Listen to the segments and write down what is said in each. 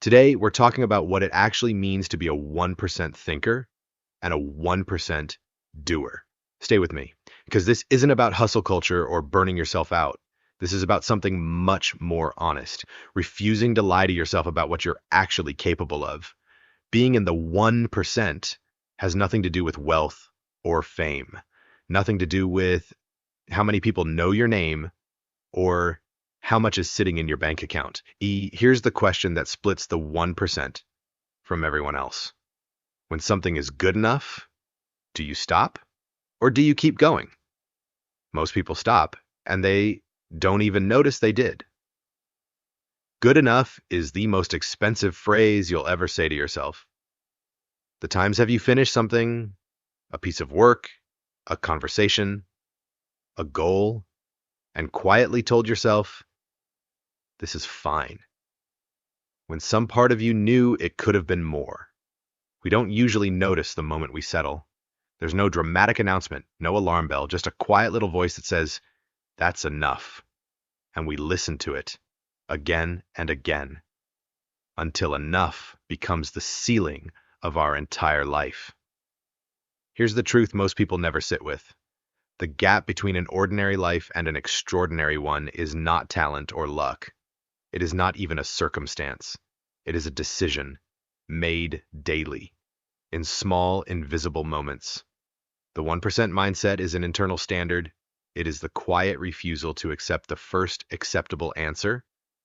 Today, we're talking about what it actually means to be a 1% thinker and a 1% doer. Stay with me, because this isn't about hustle culture or burning yourself out. This is about something much more honest, refusing to lie to yourself about what you're actually capable of. Being in the 1% has nothing to do with wealth or fame, nothing to do with how many people know your name or how much is sitting in your bank account. Here's the question that splits the 1% from everyone else. When something is good enough, do you stop or do you keep going? Most people stop and they don't even notice they did. Good enough is the most expensive phrase you'll ever say to yourself. The times have you finished something, a piece of work, a conversation, a goal, and quietly told yourself, this is fine, when some part of you knew it could have been more? We don't usually notice the moment we settle. There's no dramatic announcement, no alarm bell, just a quiet little voice that says, that's enough. And we listen to it again and again until enough becomes the ceiling of our entire life. Here's the truth most people never sit with. The gap between an ordinary life and an extraordinary one is not talent or luck. It is not even a circumstance. It is a decision made daily, in small, invisible moments. The 1% mindset is an internal standard. It is the quiet refusal to accept the first acceptable answer,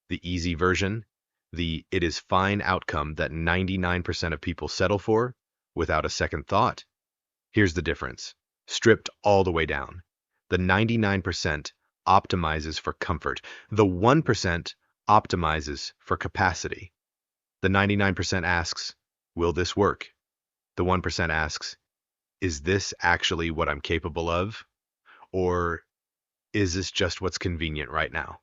the easy version, the it is fine outcome that 99% of people settle for without a second thought. Here's the difference, stripped all the way down. The 99% optimizes for comfort. The 1% optimizes for capacity. The 99% asks, will this work? The 1% asks, is this actually what I'm capable of? Or is this just what's convenient right now?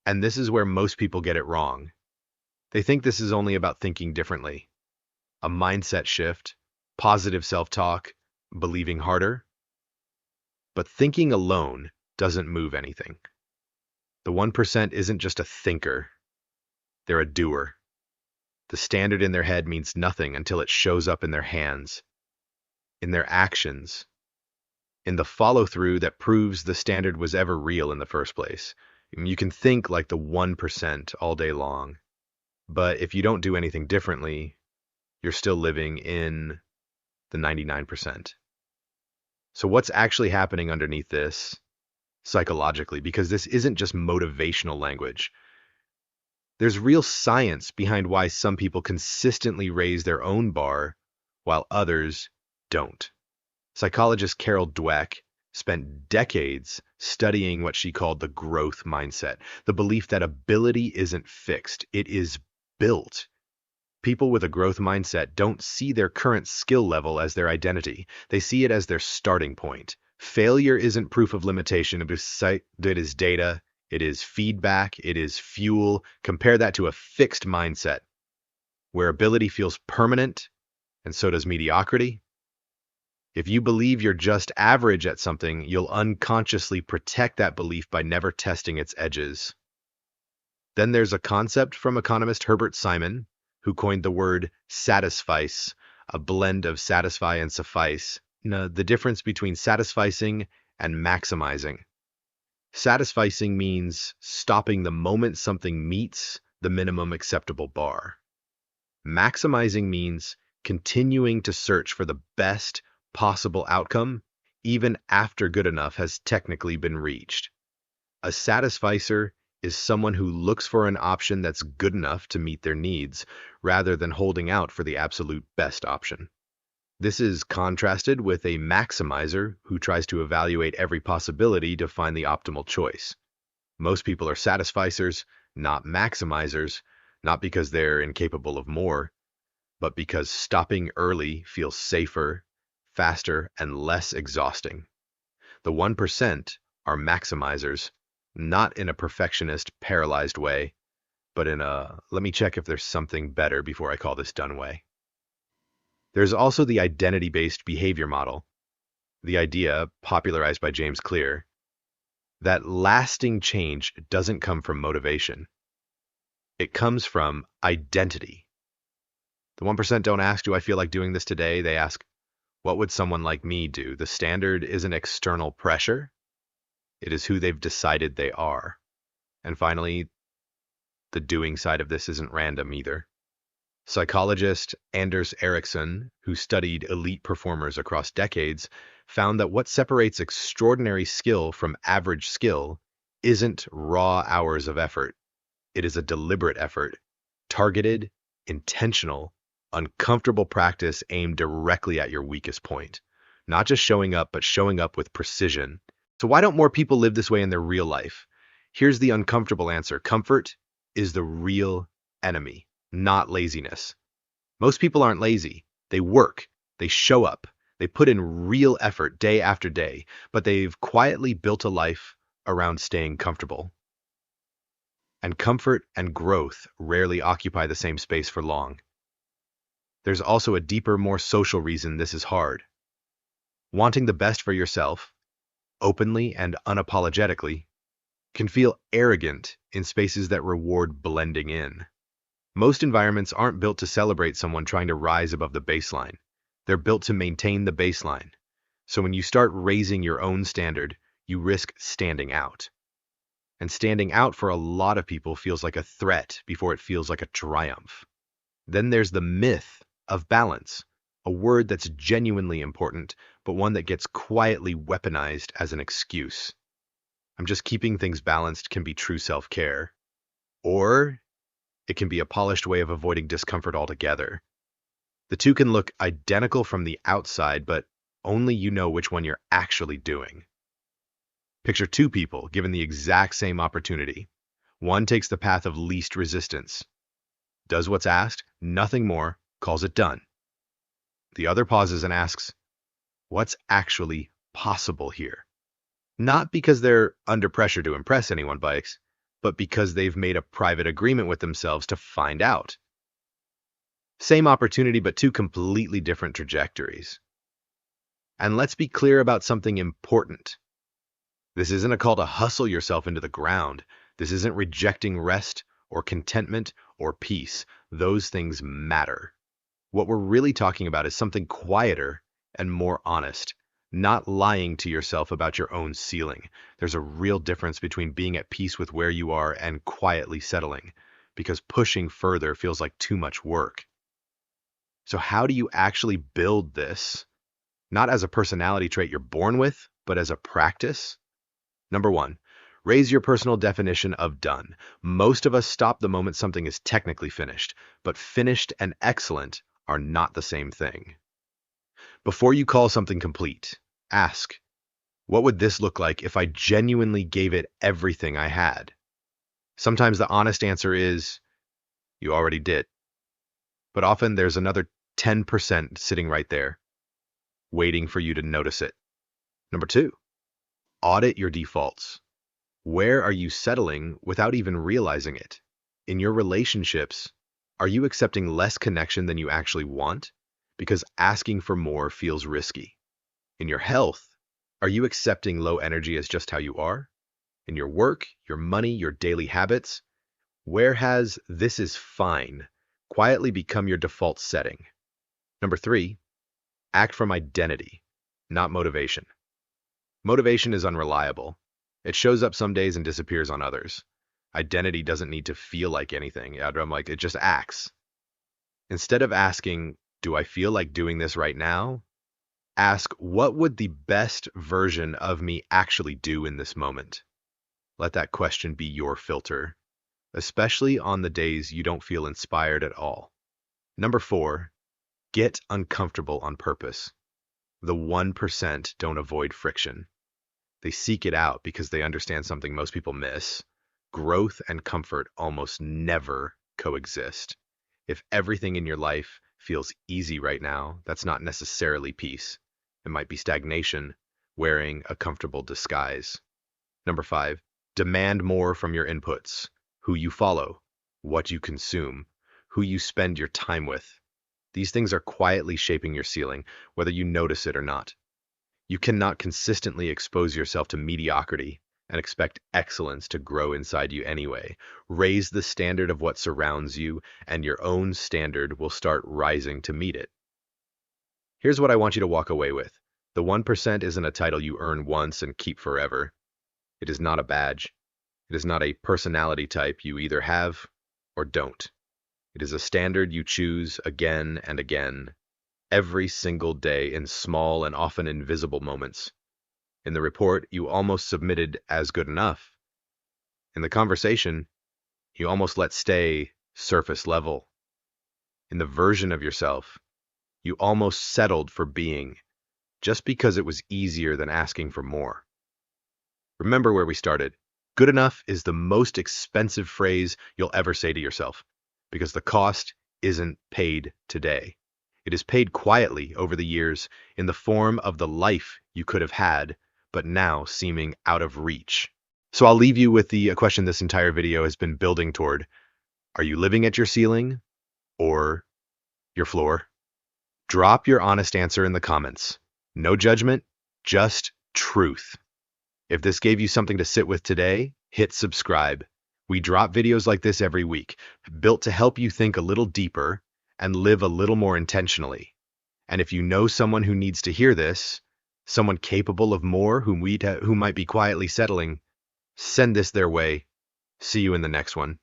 And this is where most people get it wrong. They think this is only about thinking differently. A mindset shift, positive self-talk, believing harder. But thinking alone doesn't move anything. The 1% isn't just a thinker. They're a doer. The standard in their head means nothing until it shows up in their hands, in their actions, in the follow-through that proves the standard was ever real in the first place. You can think like the 1% all day long, but if you don't do anything differently, you're still living in the 99%. So what's actually happening underneath this psychologically? Because this isn't just motivational language. There's real science behind why some people consistently raise their own bar while others don't. Psychologist Carol Dweck spent decades studying what she called the growth mindset, the belief that ability isn't fixed, it is built. People with a growth mindset don't see their current skill level as their identity. They see it as their starting point. Failure isn't proof of limitation. It is data. It is feedback. It is fuel. Compare that to a fixed mindset, where ability feels permanent, and so does mediocrity. If you believe you're just average at something, you'll unconsciously protect that belief by never testing its edges. Then there's a concept from economist Herbert Simon, who coined the word satisfice, a blend of satisfy and suffice. The difference between satisficing and maximizing. Satisficing means stopping the moment something meets the minimum acceptable bar. Maximizing means continuing to search for the best possible outcome, even after good enough has technically been reached. A satisficer is someone who looks for an option that's good enough to meet their needs, rather than holding out for the absolute best option. This is contrasted with a maximizer who tries to evaluate every possibility to find the optimal choice. Most people are satisficers, not maximizers, not because they're incapable of more, but because stopping early feels safer, faster, and less exhausting. The 1% are maximizers, not in a perfectionist, paralyzed way, but in a let me check if there's something better before I call this done way. There's also the identity-based behavior model, the idea, popularized by James Clear, that lasting change doesn't come from motivation. It comes from identity. The 1% don't ask, do I feel like doing this today? They ask, what would someone like me do? The standard isn't external pressure. It is who they've decided they are. And finally, the doing side of this isn't random either. Psychologist Anders Ericsson, who studied elite performers across decades, found that what separates extraordinary skill from average skill isn't raw hours of effort. It is a deliberate effort, targeted, intentional, uncomfortable practice aimed directly at your weakest point. Not just showing up, but showing up with precision. So why don't more people live this way in their real life? Here's the uncomfortable answer. Comfort is the real enemy, not laziness. Most people aren't lazy. They work, they show up, they put in real effort day after day, but they've quietly built a life around staying comfortable. And comfort and growth rarely occupy the same space for long. There's also a deeper, more social reason this is hard. Wanting the best for yourself, openly and unapologetically, can feel arrogant in spaces that reward blending in. Most environments aren't built to celebrate someone trying to rise above the baseline. They're built to maintain the baseline. So when you start raising your own standard, you risk standing out. And standing out for a lot of people feels like a threat before it feels like a triumph. Then there's the myth of balance, a word that's genuinely important, but one that gets quietly weaponized as an excuse. I'm just keeping things balanced can be true self-care. Or it can be a polished way of avoiding discomfort altogether. The two can look identical from the outside, but only you know which one you're actually doing. Picture two people given the exact same opportunity. One takes the path of least resistance, does what's asked, nothing more, calls it done. The other pauses and asks, what's actually possible here? Not because they're under pressure to impress anyone, bikes, but because they've made a private agreement with themselves to find out. Same opportunity, but two completely different trajectories. And let's be clear about something important. This isn't a call to hustle yourself into the ground. This isn't rejecting rest or contentment or peace. Those things matter. What we're really talking about is something quieter and more honest. Not lying to yourself about your own ceiling. There's a real difference between being at peace with where you are and quietly settling, because pushing further feels like too much work. So how do you actually build this? Not as a personality trait you're born with, but as a practice? Number one, raise your personal definition of done. Most of us stop the moment something is technically finished, but finished and excellent are not the same thing. Before you call something complete, ask, what would this look like if I genuinely gave it everything I had? Sometimes the honest answer is, you already did. But often there's another 10% sitting right there, waiting for you to notice it. Number two, audit your defaults. Where are you settling without even realizing it? In your relationships, are you accepting less connection than you actually want? Because asking for more feels risky. In your health, are you accepting low energy as just how you are? In your work, your money, your daily habits, where has "this is fine" quietly become your default setting? Number three, act from identity, not motivation. Motivation is unreliable. It shows up some days and disappears on others. Identity doesn't need to feel like anything. It just acts. Instead of asking, do I feel like doing this right now? Ask, what would the best version of me actually do in this moment? Let that question be your filter, especially on the days you don't feel inspired at all. Number four, get uncomfortable on purpose. The 1% don't avoid friction. They seek it out because they understand something most people miss. Growth and comfort almost never coexist. If everything in your life feels easy right now, that's not necessarily peace. It might be stagnation, wearing a comfortable disguise. Number five, demand more from your inputs. Who you follow, what you consume, who you spend your time with. These things are quietly shaping your ceiling, whether you notice it or not. You cannot consistently expose yourself to mediocrity and expect excellence to grow inside you anyway. Raise the standard of what surrounds you, and your own standard will start rising to meet it. Here's what I want you to walk away with. The 1% isn't a title you earn once and keep forever. It is not a badge. It is not a personality type you either have or don't. It is a standard you choose again and again, every single day in small and often invisible moments. In the report, you almost submitted as good enough. In the conversation, you almost let stay surface level. In the version of yourself, you almost settled for being, just because it was easier than asking for more. Remember where we started. Good enough is the most expensive phrase you'll ever say to yourself, because the cost isn't paid today. It is paid quietly over the years in the form of the life you could have had, but now seeming out of reach. So I'll leave you with the question this entire video has been building toward. Are you living at your ceiling or your floor? Drop your honest answer in the comments. No judgment, just truth. If this gave you something to sit with today, hit subscribe. We drop videos like this every week, built to help you think a little deeper and live a little more intentionally. And if you know someone who needs to hear this, someone capable of more who might be quietly settling, send this their way. See you in the next one.